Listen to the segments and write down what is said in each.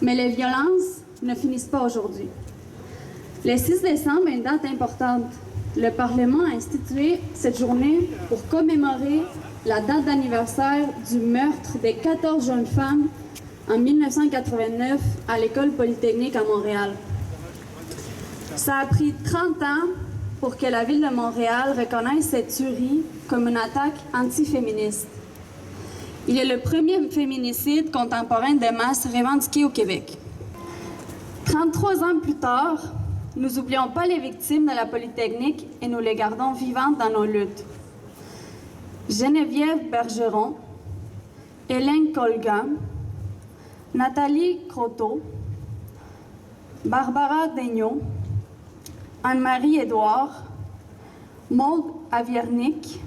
Mais les violences ne finissent pas aujourd'hui. Le 6 décembre est une date importante. Le Parlement a institué cette journée pour commémorer la date d'anniversaire du meurtre des 14 jeunes femmes en 1989 à l'École polytechnique à Montréal. Ça a pris 30 ans pour que la Ville de Montréal reconnaisse cette tuerie comme une attaque antiféministe. Il est le premier féminicide contemporain de masse revendiqué au Québec. 33 ans plus tard, nous n'oublions pas les victimes de la Polytechnique et nous les gardons vivantes dans nos luttes. Geneviève Bergeron, Hélène Colgan, Nathalie Croteau, Barbara Daigneault, Anne-Marie Édouard, Maude Aviernik,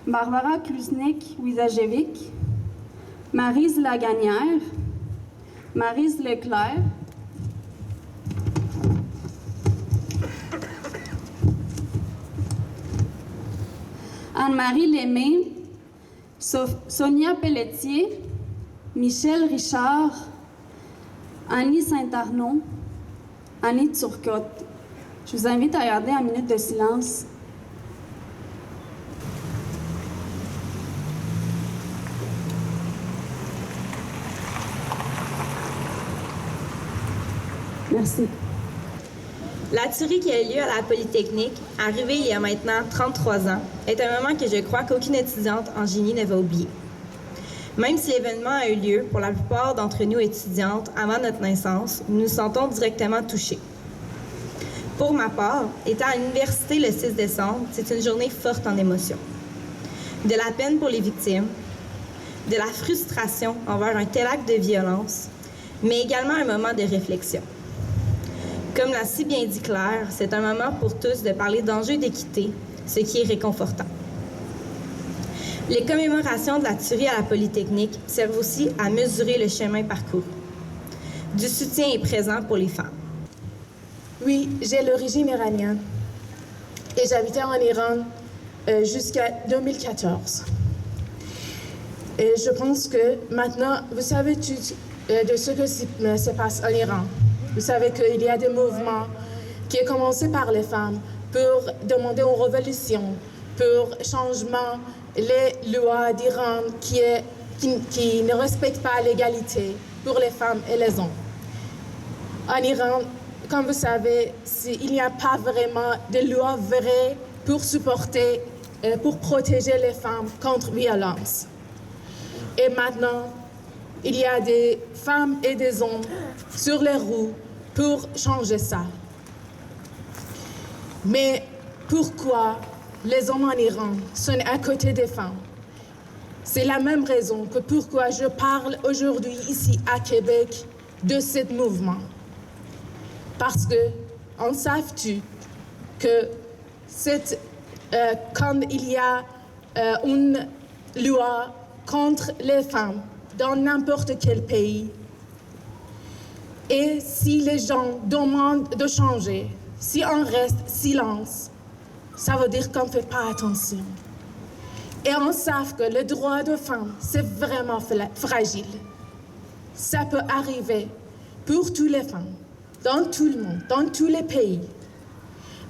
Barbara Klusnik-Wizajevic, Maryse Laganière, Maryse Leclerc, Anne-Marie Lémé, Sonia Pelletier, Michel Richard, Annie Saint-Arnaud, Annie Turcotte. Je vous invite à garder une minute de silence. Merci. La tuerie qui a eu lieu à la Polytechnique, arrivée il y a maintenant 33 ans, est un moment que je crois qu'aucune étudiante en génie ne va oublier. Même si l'événement a eu lieu pour la plupart d'entre nous étudiantes avant notre naissance, nous nous sentons directement touchés. Pour ma part, étant à l'université le 6 décembre, c'est une journée forte en émotions. De la peine pour les victimes, de la frustration envers un tel acte de violence, mais également un moment de réflexion. Comme l'a si bien dit Claire, c'est un moment pour tous de parler d'enjeux d'équité, ce qui est réconfortant. Les commémorations de la tuerie à la Polytechnique servent aussi à mesurer le chemin parcouru. Du soutien est présent pour les femmes. Oui, j'ai l'origine iranienne et j'habitais en Iran jusqu'à 2014. Et je pense que maintenant, vous savez tout de ce que se passe en Iran. Vous savez qu'il y a des mouvements qui ont commencé par les femmes pour demander une révolution, pour changement les lois d'Iran qui ne respectent pas l'égalité pour les femmes et les hommes. En Iran, comme vous savez, il n'y a pas vraiment de loi vraie pour supporter, pour protéger les femmes contre violence. Et maintenant, il y a des femmes et des hommes sur les roues pour changer ça. Mais pourquoi les hommes en Iran sont à côté des femmes? C'est la même raison que pourquoi je parle aujourd'hui ici à Québec de ce mouvement. Parce que, on sait-tu que quand il y a une loi contre les femmes dans n'importe quel pays, et si les gens demandent de changer, si on reste silence, ça veut dire qu'on ne fait pas attention. Et on sait que le droit de femme, c'est vraiment fragile. Ça peut arriver pour toutes les femmes, dans tout le monde, dans tous les pays.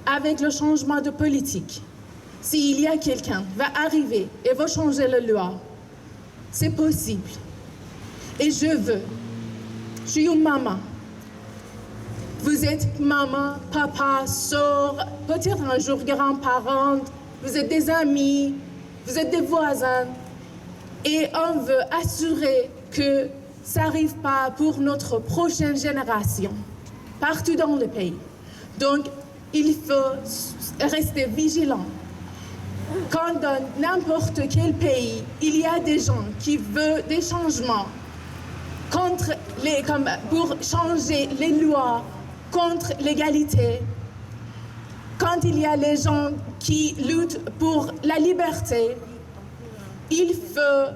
Avec le changement de politique, s'il y a quelqu'un qui va arriver et va changer la loi, c'est possible. Et je suis une maman. Vous êtes maman, papa, soeur, peut-être un jour grand-parent, vous êtes des amis, vous êtes des voisins. Et on veut assurer que ça n'arrive pas pour notre prochaine génération, partout dans le pays. Donc, il faut rester vigilant. Quand dans n'importe quel pays, il y a des gens qui veulent des changements pour changer les lois contre l'égalité, quand il y a les gens qui luttent pour la liberté, il faut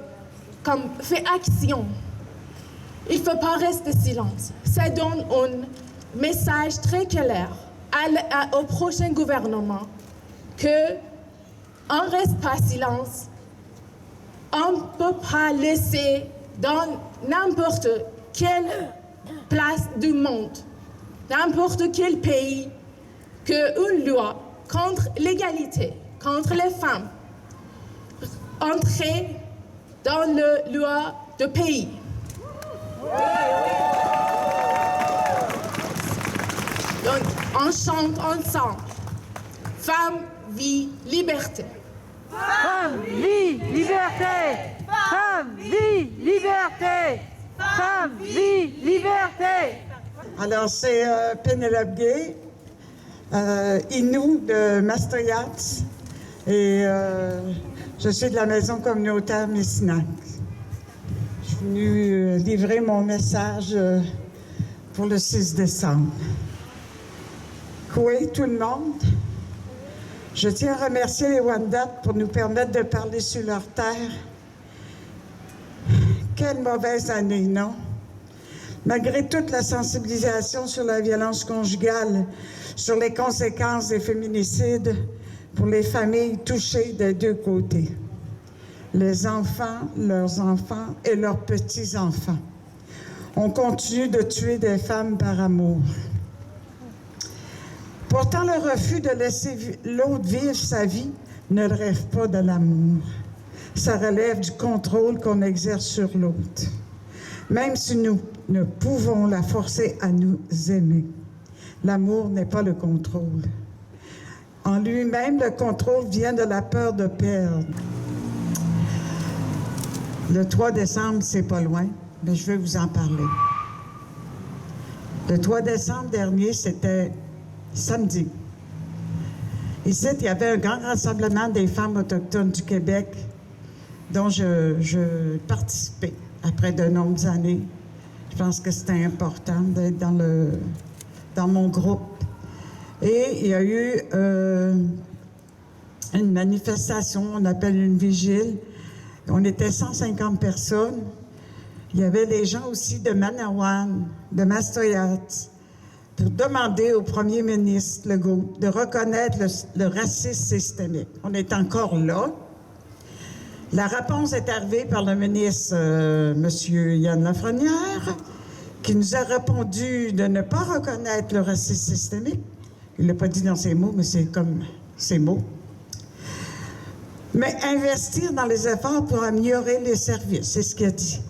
faire action. Il ne faut pas rester silence. Ça donne un message très clair au prochain gouvernement que on ne reste pas silence. On ne peut pas laisser dans n'importe quel place du monde, n'importe quel pays, qu'une loi contre l'égalité, contre les femmes, entrait dans la loi de pays. Donc, on chante ensemble. Femme, vie, liberté. Femme, vie, liberté. Femme, vie, liberté. Femme, vie, liberté. Alors, c'est Pénélope Gay, Innu de Mastoriat, et je suis de la maison communautaire Messinac. Je suis venue livrer mon message pour le 6 décembre. Oui, tout le monde. Je tiens à remercier les Wendat pour nous permettre de parler sur leur terre. Quelle mauvaise année, non? Malgré toute la sensibilisation sur la violence conjugale, sur les conséquences des féminicides pour les familles touchées des deux côtés, les enfants, leurs enfants et leurs petits-enfants, on continue de tuer des femmes par amour. Pourtant, le refus de laisser l'autre vivre sa vie ne relève pas de l'amour. Ça relève du contrôle qu'on exerce sur l'autre. Même si nous ne pouvons la forcer à nous aimer, l'amour n'est pas le contrôle. En lui-même, le contrôle vient de la peur de perdre. Le 3 décembre, c'est pas loin, mais je vais vous en parler. Le 3 décembre dernier, c'était samedi. Ici, il y avait un grand rassemblement des femmes autochtones du Québec dont je participais après de longues années. Je pense que c'était important d'être dans mon groupe. Et il y a eu une manifestation, on appelle une vigile. On était 150 personnes. Il y avait des gens aussi de Manawan, de Mastoriat, pour demander au premier ministre Legault de reconnaître le racisme systémique. On est encore là. La réponse est arrivée par le ministre M. Yann Lafrenière, qui nous a répondu de ne pas reconnaître le racisme systémique. Il ne l'a pas dit dans ses mots, mais c'est comme ses mots. Mais investir dans les efforts pour améliorer les services, c'est ce qu'il a dit.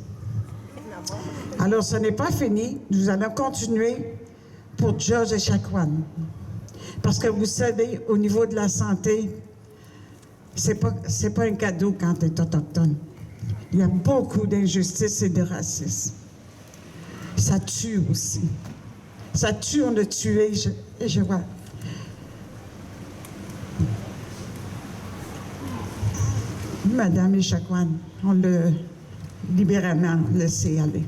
Alors, ce n'est pas fini. Nous allons continuer pour Georges et Chakwan. Parce que vous savez, au niveau de la santé, c'est pas un cadeau quand tu es autochtone. Il y a beaucoup d'injustices et de racisme. Ça tue aussi. Ça tue, on a tué, je vois. Madame Echaquan, on l'a libéralement laissé aller.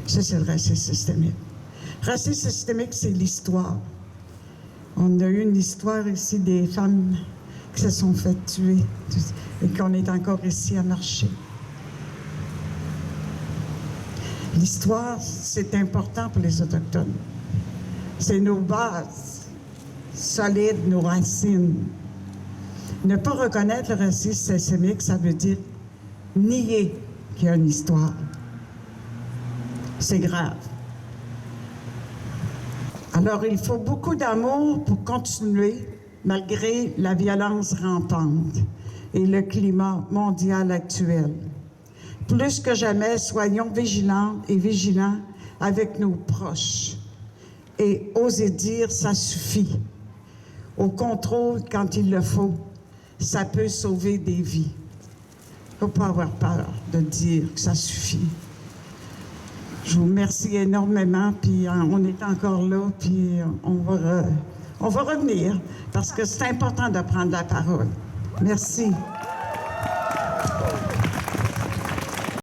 Ça, c'est le racisme systémique. Racisme systémique, c'est l'histoire. On a eu une histoire ici des femmes qui se sont faites tuer et qu'on est encore ici à marcher. L'histoire, c'est important pour les Autochtones. C'est nos bases solides, nos racines. Ne pas reconnaître le racisme systémique, ça veut dire nier qu'il y a une histoire. C'est grave. Alors, il faut beaucoup d'amour pour continuer, malgré la violence rampante et le climat mondial actuel. Plus que jamais, soyons vigilants et vigilants avec nos proches. Et osez dire, ça suffit. Au contrôle, quand il le faut, ça peut sauver des vies. Il ne faut pas avoir peur de dire que ça suffit. Je vous remercie énormément, puis on est encore là, puis on va revenir, parce que c'est important de prendre la parole. Merci.